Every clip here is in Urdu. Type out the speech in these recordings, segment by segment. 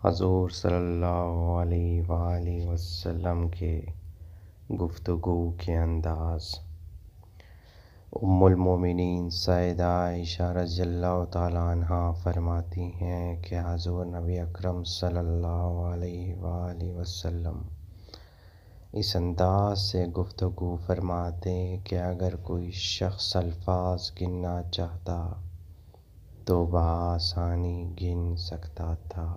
حضور صلی اللہ علیہ وآلہ وسلم کے گفتگو کے انداز۔ ام المومنین سیدہ عائشہ رضی اللہ تعالیٰ عنہا فرماتی ہیں کہ حضور نبی اکرم صلی اللہ علیہ وآلہ وسلم اس انداز سے گفتگو فرماتے کہ اگر کوئی شخص الفاظ گننا چاہتا تو بآسانی گن سکتا تھا۔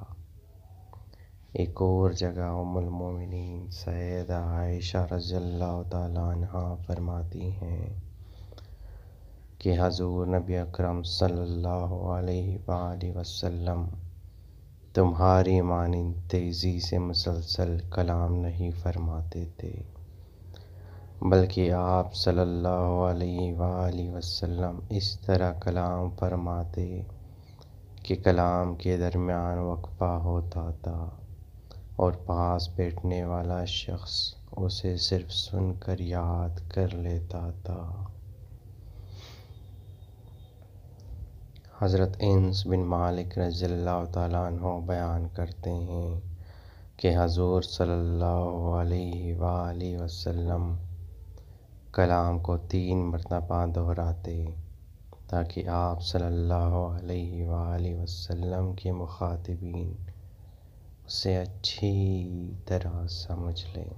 ایک اور جگہ ام المومنین سیدہ عائشہ رضی اللہ تعالیٰ عنہا فرماتی ہیں کہ حضور نبی اکرم صلی اللہ علیہ وآلہ وسلم تمہاری مانند تیزی سے مسلسل کلام نہیں فرماتے تھے، بلکہ آپ صلی اللہ علیہ وآلہ وسلم اس طرح کلام فرماتے کہ کلام کے درمیان وقفہ ہوتا تھا اور پاس بیٹھنے والا شخص اسے صرف سن کر یاد کر لیتا تھا۔ حضرت انس بن مالک رضی اللہ تعالیٰ عنہ بیان کرتے ہیں کہ حضور صلی اللہ علیہ وآلہ وسلم کلام کو 3 مرتبہ دہراتے تاکہ آپ صلی اللہ علیہ وآلہ وسلم کے مخاطبین اسے اچھی طرح سمجھ لیں۔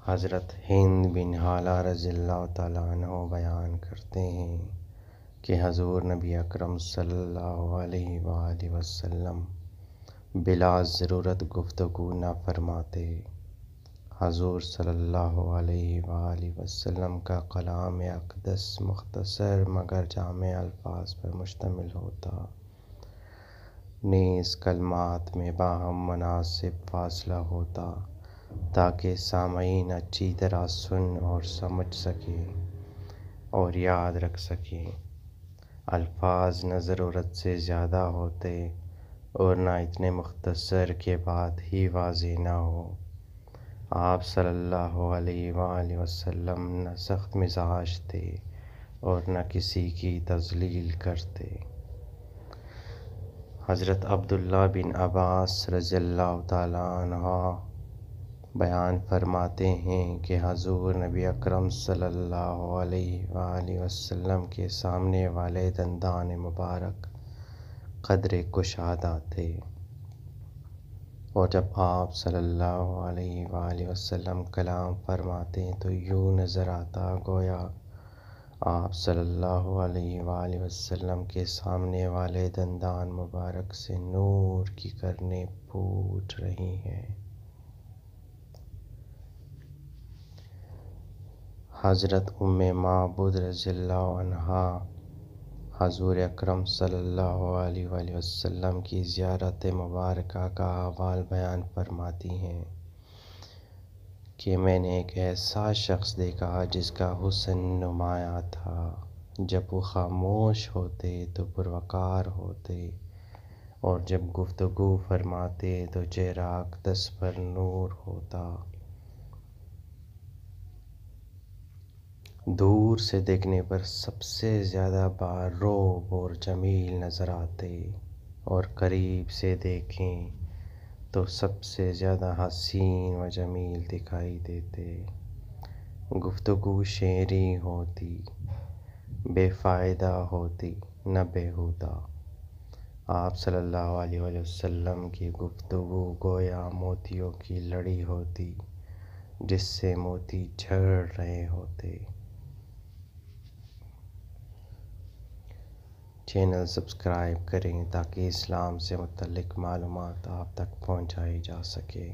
حضرت ہند بن حالہ رضی اللہ تعالیٰ عنہ بیان کرتے ہیں کہ حضور نبی اکرم صلی اللہ علیہ وآلہ وسلم بلا ضرورت گفتگو نہ فرماتے۔ حضور صلی اللہ علیہ وآلہ وسلم کا کلام اقدس مختصر مگر جامع الفاظ پر مشتمل ہوتا، نیز کلمات میں باہم مناسب فاصلہ ہوتا تاکہ سامعین اچھی طرح سن اور سمجھ سکیں اور یاد رکھ سکیں۔ الفاظ نہ ضرورت سے زیادہ ہوتے اور نہ اتنے مختصر کہ بات ہی واضح نہ ہو۔ آپ صلی اللہ علیہ وآلہ وسلم نہ سخت مزاج تھے اور نہ کسی کی تذلیل کرتے۔ حضرت عبداللہ بن عباس رضی اللہ تعالیٰ عنہ بیان فرماتے ہیں کہ حضور نبی اکرم صلی اللہ علیہ وآلہ وسلم کے سامنے والے دندان مبارک قدر کشادہ تھے، اور جب آپ صلی اللہ علیہ وآلہ وسلم کلام فرماتے تو یوں نظر آتا گویا آپ صلی اللہ علیہ وآلہ وسلم کے سامنے والے دندان مبارک سے نور کی کرنیں پھوٹ رہی ہیں۔ حضرت ام معبد رضی اللہ عنہا حضور اکرم صلی اللہ علیہ وآلہ وسلم کی زیارت مبارکہ کا احوال بیان فرماتی ہیں کہ میں نے ایک ایسا شخص دیکھا جس کا حسن نمایاں تھا، جب وہ خاموش ہوتے تو پروقار ہوتے اور جب گفتگو فرماتے تو چہرہ اقدس پر نور ہوتا۔ دور سے دیکھنے پر سب سے زیادہ باروب اور جمیل نظر آتے اور قریب سے دیکھیں تو سب سے زیادہ حسین و جمیل دکھائی دیتے۔ گفتگو شعری ہوتی، بے فائدہ ہوتی نہ بیہودہ۔ آپ صلی اللہ علیہ وآلہ وسلم کی گفتگو گویا موتیوں کی لڑی ہوتی جس سے موتی جھڑ رہے ہوتے۔ چینل سبسکرائب کریں تاکہ اسلام سے متعلق معلومات آپ تک پہنچائی جا سکے۔